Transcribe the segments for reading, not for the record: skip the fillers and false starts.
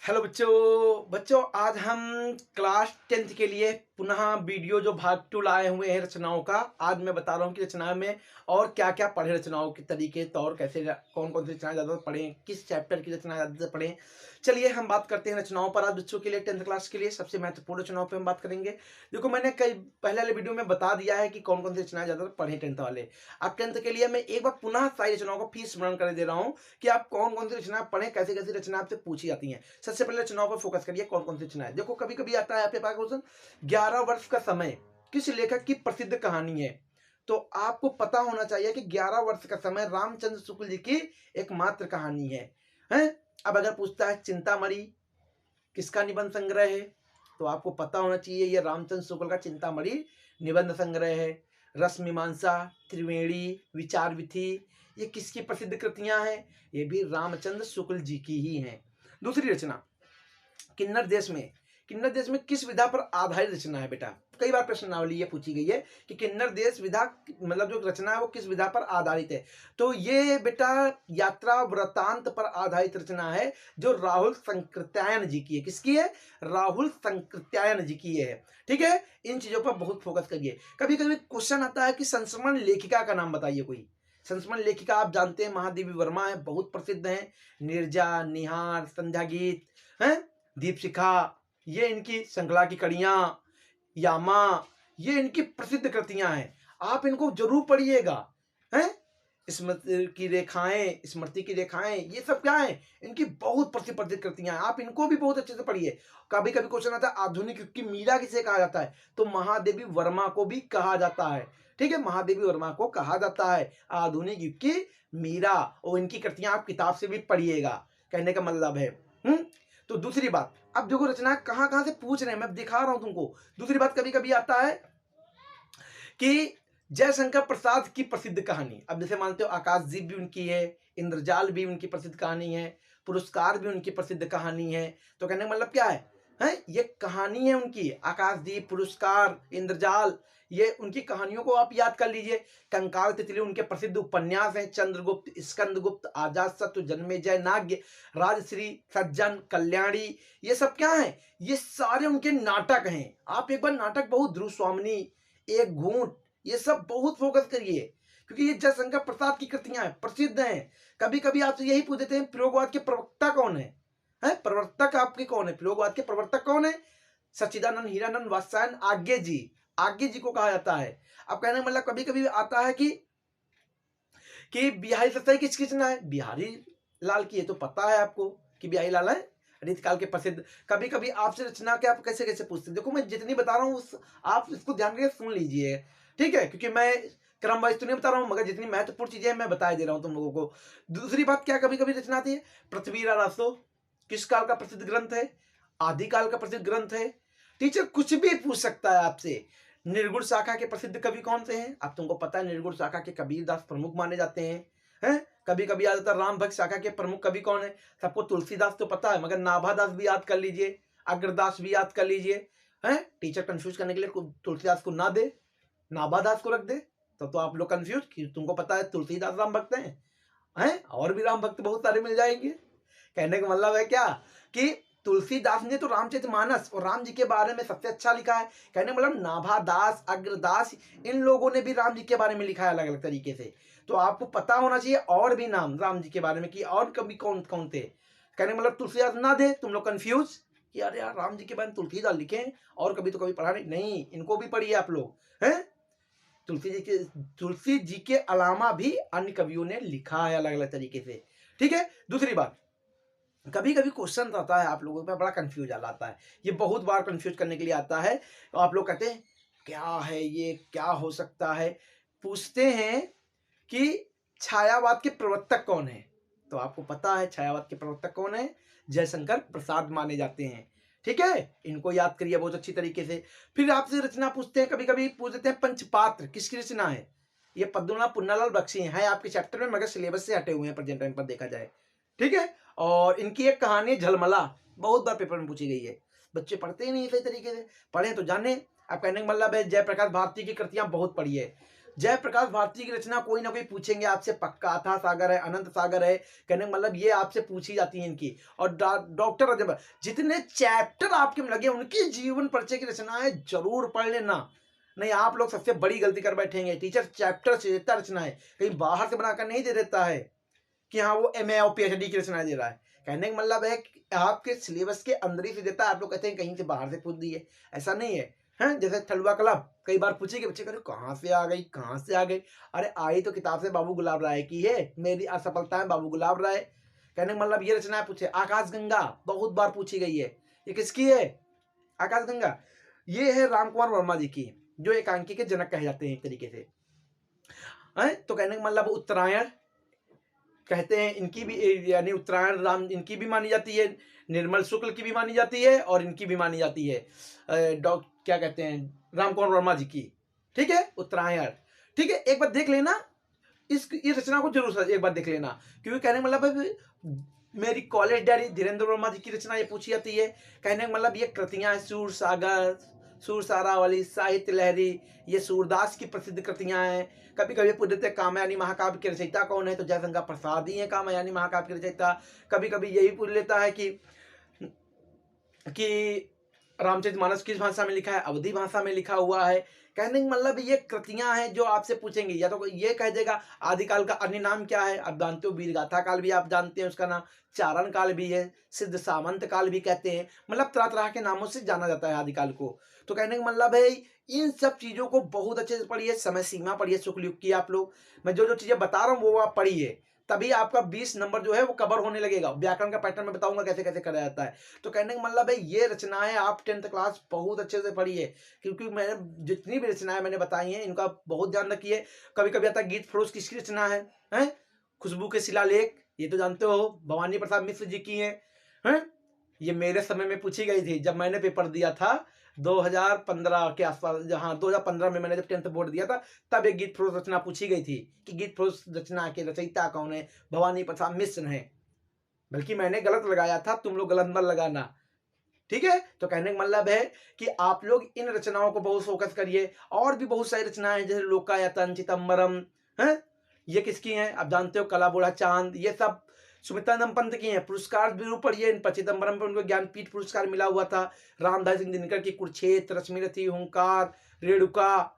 Hello बच्चों बच्चों आज हम क्लास 10th के लिए पुनः वीडियो जो भाग 2 लाए हुए हैं रचनाओं का। आज मैं बता रहा हूँ कि रचनाओं में और क्या क्या पढ़े, रचनाओं के तरीके तौर कैसे, कौन कौन सी रचनाएं ज़्यादा पढ़ें, किस चैप्टर की रचनाएं ज़्यादा पढ़ें। चलिए हम बात करते हैं रचनाओं पर। आज बच्चों के लिए 10th क्लास के लिए सबसे महत्वपूर्ण रचनाओं पर हम बात करेंगे। देखो मैंने कई पहले वाले वीडियो में बता दिया है कि कौन कौन सी रचनाएं ज़्यादा पढ़ें 10th वाले। अब 10th के लिए मैं एक बार पुनः सारी रचनाओं को फिर स्मरण कर दे रहा हूँ कि आप कौन कौन सी रचनाएं पढ़ें, कैसे कैसी रचना आपसे पूछी जाती हैं। सबसे पहले रचनाओं पर फोकस करिए, कौन कौन सी रचनाएं। देखो कभी कभी आता है आपके पास क्वेश्चन 11 वर्ष का समय किस लेखक की प्रसिद्ध कहानी है। तो आपको पता होना चाहिए कि 11 वर्ष का समय रामचंद्र शुक्ल जी की एकमात्र कहानी है, हैं? अब अगर पूछता है चिंतामणि किसका निबंध संग्रह है, तो आपको पता होना चाहिए यह रामचंद्र शुक्ल का चिंतामणि निबंध संग्रह है। रस मीमांसा, त्रिवेणी, विचार विधि, ये किसकी प्रसिद्ध कृतियां हैं? ये भी रामचंद्र शुक्ल जी की ही हैं। दूसरी रचना किन्नर देश में किस विधा पर आधारित रचना है बेटा? कई बार प्रश्नावली ये पूछी गई है कि किन्नर देश विधा मतलब जो रचना है वो किस विधा पर आधारित है। तो ये बेटा यात्रा वृतांत पर आधारित रचना है जो राहुल संकृत्यायन जी की है। किसकी है? राहुल संकृत्यायन जी की है। ठीक है, इन चीजों पर बहुत फोकस करिए। कभी कभी क्वेश्चन आता है कि संस्मरण लेखिका का नाम बताइए कोई। संस्मरण लेखिका आप जानते हैं महादेवी वर्मा है, बहुत प्रसिद्ध हैं। निर्जा, निहार, संध्या गीत है, दीपशिखा, ये इनकी श्रृंखला की कड़ियां, यामा, ये इनकी प्रसिद्ध कृतियां हैं। आप इनको जरूर पढ़िएगा। हैं? स्मृति की रेखाएं, ये सब क्या है? इनकी बहुत प्रसिद्ध कृतियां हैं। आप इनको भी बहुत अच्छे से पढ़िए। कभी कभी क्वेश्चन आता है आधुनिक युग की मीरा किसे कहा जाता है, तो महादेवी वर्मा को भी कहा जाता है। ठीक है, महादेवी वर्मा को कहा जाता है आधुनिक युग की मीरा, और इनकी कृतियां आप किताब से भी पढ़िएगा, कहने का मतलब है। तो दूसरी बात, अब देखो रचना कहां कहां से पूछ रहे हैं, मैं दिखा रहा हूं तुमको। दूसरी बात, कभी कभी आता है कि जयशंकर प्रसाद की प्रसिद्ध कहानी। अब जैसे मानते हो आकाशदीप भी उनकी है, इंद्रजाल भी उनकी प्रसिद्ध कहानी है, पुरस्कार भी उनकी प्रसिद्ध कहानी है। तो कहने का मतलब क्या है? ये कहानी है उनकी, आकाशदीप, पुरस्कार, इंद्रजाल, ये उनकी कहानियों को आप याद कर लीजिए। कंकाल तितली उनके प्रसिद्ध उपन्यास हैं। चंद्रगुप्त, स्कंदगुप्त, आजादशत्रु, जन्मेजय, नाग्य, राजश्री, सज्जन, कल्याणी, ये सब क्या है? ये सारे उनके नाटक हैं। आप एक बार नाटक बहुत, ध्रुव स्वामिनी, एक घूंट, ये सब बहुत फोकस करिए क्योंकि ये जयशंकर प्रसाद की कृतियां हैं, प्रसिद्ध हैं। कभी कभी आपसे यही पूछ देते हैं प्रयोगवाद के प्रवक्ता कौन है? प्रवर्तक आपके कौन है? प्रयोगवाद के प्रवर्तक कौन है? सच्चिदानंद, हीरानंद, वात्स्यायन, आज्ञे जी को कहा जाता है। अब कहने का मतलब कभी कभी आता है कि बिहारी सत्ताई किसकी रचना है? बिहारी लाल की है। तो पता है आपको कि बिहारी लाल है रीतकाल के प्रसिद्ध। कभी कभी आपसे रचना के आप कैसे कैसे पूछते हैं, देखो मैं जितनी बता रहा हूँ आप इसको ध्यान करके सुन लीजिए। ठीक है, क्योंकि मैं क्रम वाइज तो नहीं बता रहा हूँ, मगर जितनी महत्वपूर्ण चीजें मैं बता दे रहा हूँ तुम लोगों को। दूसरी बात क्या कभी कभी रचना आती है? पृथ्वीराज रासो किस काल का प्रसिद्ध ग्रंथ है? आदिकाल का प्रसिद्ध ग्रंथ है। टीचर कुछ भी पूछ सकता है आपसे। निर्गुण शाखा के प्रसिद्ध कवि कौन से हैं? अब तुमको पता है निर्गुण शाखा के कबीरदास प्रमुख माने जाते हैं। कभी कभी याद आता है राम भक्त शाखा के प्रमुख कवि कौन है? सबको तुलसीदास तो पता है, मगर नाभादास भी याद कर लीजिए, अग्रदास भी याद कर लीजिए। हैं? टीचर कंफ्यूज करने के लिए तुलसीदास को ना दे, नाभादास को रख दे, तो आप लोग कंफ्यूज कि तुमको पता है तुलसीदास राम भक्त हैं, और भी राम भक्त बहुत सारे मिल जाएंगे। कहने का मतलब है क्या कि तुलसीदास ने तो रामचरितमानस और राम जी के बारे में सबसे अच्छा लिखा है। कहने का मतलब नाभादास, अग्रदास, इन लोगों ने भी राम जी के बारे में लिखा है अलग अलग तरीके से। तो आपको पता होना चाहिए और भी नाम राम जी के बारे में कि और कभी कौन कौन थे। कहने का मतलब तुलसीदास ना दे, तुम लोग कंफ्यूज कि अरे यार राम जी के बारे में तुलसीदास लिखे हैं और कभी तो कभी पढ़ा नहीं, इनको भी पढ़िए आप लोग। हैं? तुलसी जी के अलावा भी अन्य कवियों ने लिखा है अलग अलग तरीके से। ठीक है, दूसरी बात, कभी कभी क्वेश्चन आता है आप लोगों पे बड़ा कंफ्यूज आता है, ये बहुत बार कंफ्यूज करने के लिए आता है। तो आप लोग कहते हैं क्या है ये, क्या हो सकता है? पूछते हैं कि छायावाद के प्रवर्तक कौन है? तो आपको पता है छायावाद के प्रवर्तक कौन है? जयशंकर प्रसाद माने जाते हैं। ठीक है, इनको याद करिए बहुत अच्छी तरीके से। फिर आपसे रचना पूछते हैं, कभी कभी पूछ देते हैं पंचपात्र किसकी रचना है? ये पद्मनाभ पुन्नालाल बख्शी है आपके चैप्टर में, मगर सिलेबस से हटे हुए हैं प्रेजेंट टाइम पर देखा जाए। ठीक है, और इनकी एक कहानी झलमला बहुत बार पेपर में पूछी गई है, बच्चे पढ़ते ही नहीं सही तरीके से, पढ़े तो जाने। अब कहने का मतलब है जयप्रकाश भारती की कृतियां बहुत पढ़ी है। जयप्रकाश भारती की रचना कोई ना कोई पूछेंगे आपसे पक्का। अथाह सागर है, अनंत सागर है, कहने का मतलब ये आपसे पूछी जाती है इनकी। और डॉक्टर राजेंद्र, जितने चैप्टर आपके में लगे उनकी जीवन परिचय की रचनाएं जरूर पढ़ लेना। नहीं आप लोग सबसे बड़ी गलती कर बैठेंगे, टीचर चैप्टर से देता रचनाएं, कहीं बाहर से बनाकर नहीं दे देता है कि हाँ वो एमए और पीएचडी की रचनाएं दे रहा है। कहने का मतलब है कि आपके सिलेबस के अंदर ही से देता है, आप लोग कहते हैं कहीं से बाहर से पूछ दिए, ऐसा नहीं है। हैं जैसे ठलुआ कलब कई बार पूछे कि बच्चे कह रहे कहाँ से आ गई, कहाँ से आ गई। अरे आई तो किताब से बाबू गुलाब राय की है, मेरी असफलताएं बाबू गुलाब राय। कहने का मतलब ये रचना पूछे। आकाश गंगा बहुत बार पूछी गई है, ये किसकी है आकाश गंगा? ये है राम कुमार वर्मा जी की, जो एकांकी के जनक कहे जाते हैं एक तरीके से। तो कहने का मतलब उत्तरायण कहते हैं इनकी भी, यानी उत्तरायण राम इनकी भी मानी जाती है, निर्मल शुक्ल की भी मानी जाती है और इनकी भी मानी जाती है, क्या कहते हैं राम कुमार वर्मा जी की। ठीक है उत्तरायण, ठीक है एक बार देख लेना इस रचना को जरूर एक बार देख लेना, क्योंकि कहने का मतलब मेरी कॉलेज डायरी धीरेन्द्र वर्मा जी की रचना ये पूछी जाती है। कहने का मतलब ये कृतियां सूर सागर, सूर सारावली, साहित्य लहरी, ये सूरदास की प्रसिद्ध कृतियां हैं। कभी कभी पूछ देते कामयानी महाकाव्य के रचयिता कौन है, तो जयशंकर प्रसाद ही है कामयानी महाकाव्य के रचयिता। कभी कभी यही पूछ लेता है कि रामचरितमानस किस भाषा में लिखा है, अवधी भाषा में लिखा हुआ है। कहने का मतलब ये कृतियां हैं जो आपसे पूछेंगे, या तो ये कह देगा आदिकाल का अन्य नाम क्या है, आप जानते हो वीरगाथा काल भी आप जानते हैं उसका नाम, चारण काल भी है, सिद्ध सामंत काल भी कहते हैं, मतलब तरह तरह के नामों से जाना जाता है आदिकाल को। तो कहने का मतलब है इन सब चीजों को बहुत अच्छे से पढ़िए, समय सीमा पढ़िए शुक्ल युग की आप लोग। मैं जो जो चीजें बता रहा हूँ वो आप पढ़िए, तभी आपका 20 नंबर जो है वो कवर होने लगेगा। व्याकरण का पैटर्न मैं बताऊंगा कैसे कैसे करा जाता है। तो कहने का मतलब है ये रचनाएं आप 10th क्लास बहुत अच्छे से पढ़िए, क्योंकि मैंने जितनी भी रचनाएं मैंने बताई हैं इनका बहुत ध्यान रखिए। कभी कभी आता है गीत फरोज किसकी रचना है, हैं? खुशबू के शिलालेख, ये तो जानते हो भवानी प्रसाद मिश्र जी की है? ये मेरे समय में पूछी गई थी जब मैंने पेपर दिया था 2015 के आसपास, जहाँ 2015 में मैंने जब 10th बोर्ड दिया था, तब एक गीत फरोज रचना पूछी गई थी कि गीत फरोज रचना के रचयिता कौन है, भवानी प्रसाद मिश्र है। बल्कि मैंने गलत लगाया था, तुम लोग गलत मत लगाना, ठीक है। तो कहने का मतलब है कि आप लोग इन रचनाओं को बहुत फोकस करिए। और भी बहुत सारी रचनाएं हैं जैसे लोकायतन, चिदंबरम, है ये किसकी हैं आप जानते हो, कला बूढ़ा चांद, ये सब सुमित्रानंद पंत की हैं। पुरस्कार जरूर पढ़िए इन पर। चिदंबरम पर उनको ज्ञानपीठ पुरस्कार मिला हुआ था। रामधारी सिंह दिनकर की कुरुक्षेत्र, रश्मिरथी, हुंकार, रेणुका,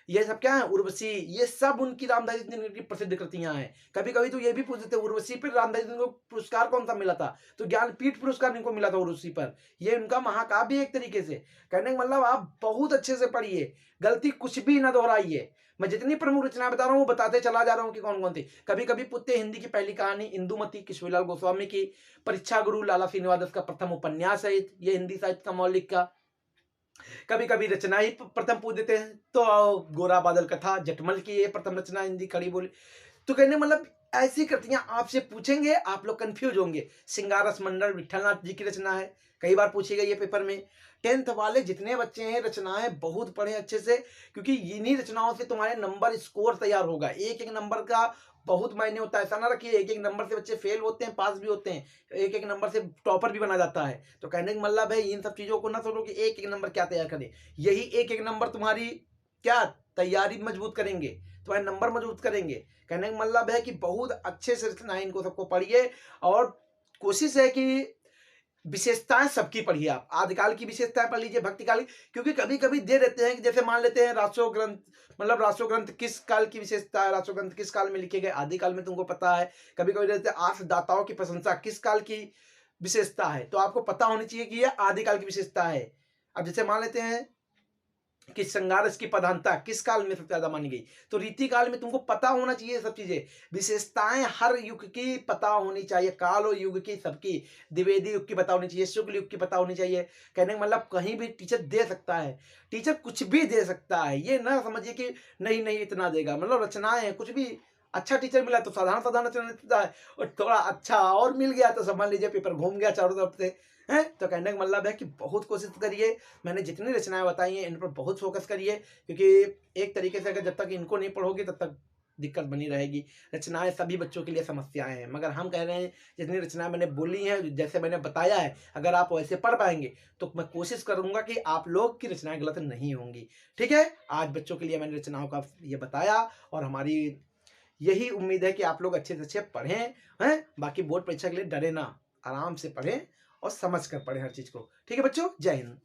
ये सब क्या है, उर्वशी, ये सब उनकी रामधारी सिंह दिनकर की प्रसिद्ध कृतियां हैं। कभी कभी तो ये भी पूछते थे उर्वशी पर रामधारी सिंह को पुरस्कार कौन सा मिला था, तो ज्ञानपीठ पुरस्कार इनको मिला था उर्वशी पर। ये उनका महाकाव्य एक तरीके से। कहने का मतलब आप बहुत अच्छे से पढ़िए, गलती कुछ भी ना दोहराइए। मैं जितनी प्रमुख रचना बता रहा हूँ वो बताते चला जा रहा हूँ कि कौन कौन थी। कभी कभी पुत्ते हिंदी की पहली कहानी इंदुमती किशोरीलाल गोस्वामी की, परीक्षा गुरु लाला श्रीनिवास का प्रथम उपन्यास है ये हिंदी साहित्य का मौलिक का। कभी कभी रचना ही प्रथम पूछ देते हैं, तो गोरा बादल कथा जटमल की ये प्रथम रचना हिंदी खड़ी बोली। तो कहने मतलब ऐसी कृतियां आपसे पूछेंगे, आप लोग कंफ्यूज होंगे। सिंगारस मंडल विठलनाथ जी की रचना है, कई बार पूछी गई है पेपर में। 10th वाले जितने बच्चे हैं रचनाएं बहुत पढ़े अच्छे से, क्योंकि इन्हीं रचनाओं से तुम्हारे नंबर स्कोर तैयार होगा। एक एक नंबर का बहुत मायने होता है, ऐसा ना रखिए एक एक नंबर से बच्चे फेल होते हैं, पास भी होते हैं, एक एक नंबर से टॉपर भी बना जाता है। तो कहने का मतलब है इन सब चीजों को ना सोचो कि एक एक नंबर क्या तैयार करें, यही एक एक नंबर तुम्हारी क्या तैयारी मजबूत करेंगे, तुम्हारे नंबर मजबूत करेंगे। कहने का मतलब है कि बहुत अच्छे से रचनाएं इनको सबको पढ़िए, और कोशिश है कि विशेषताएं सबकी पढ़िए। आप आदिकाल की विशेषताएं पढ़ लीजिए, भक्तिकाल की, क्योंकि कभी कभी दे देते हैं कि जैसे मान लेते हैं रासो ग्रंथ, मतलब रासो ग्रंथ किस काल की विशेषता है, रासो ग्रंथ किस काल में लिखे गए, आदिकाल में तुमको पता है। कभी कभी देते हैं आठ दाताओं की प्रशंसा किस काल की विशेषता है, तो आपको पता होनी चाहिए कि यह आदिकाल की विशेषता है। अब जैसे मान लेते हैं कि श्रृंगार की प्रधानता किस काल में सबसे ज्यादा मानी गई, तो रीति काल में तुमको पता होना चाहिए सब चीजें। विशेषताएं हर युग की पता होनी चाहिए, काल और युग की सबकी, द्विवेदी युग की पता होनी चाहिए, शुक्ल युग की पता होनी चाहिए। कहने का मतलब कहीं भी टीचर दे सकता है, टीचर कुछ भी दे सकता है, ये ना समझिए कि नहीं नहीं इतना देगा। मतलब रचनाएं हैं, कुछ भी अच्छा टीचर मिला तो साधारण साधारण रचना देता है, और थोड़ा अच्छा और मिल गया तो समझ लीजिए पेपर घूम गया चारों तरफ से है। तो कहने का मतलब है कि बहुत कोशिश करिए, मैंने जितनी रचनाएं बताई हैं इन पर बहुत फोकस करिए, क्योंकि एक तरीके से अगर जब तक इनको नहीं पढ़ोगे तब तक दिक्कत बनी रहेगी। रचनाएँ सभी बच्चों के लिए समस्याएँ हैं, मगर हम कह रहे हैं जितनी रचनाएँ मैंने बोली हैं, जैसे मैंने बताया है, अगर आप वैसे पढ़ पाएँगे, तो मैं कोशिश करूँगा कि आप लोग की रचनाएँ गलत नहीं होंगी। ठीक है? आज बच्चों के लिए मैंने रचनाओं का ये बताया और हमारी यही उम्मीद है कि आप लोग अच्छे से अच्छे पढ़ें, हैं? बाकी बोर्ड परीक्षा के लिए डरे ना, आराम से पढ़ें और समझ कर पढ़ें हर चीज़ को। ठीक है बच्चों? जय हिंद।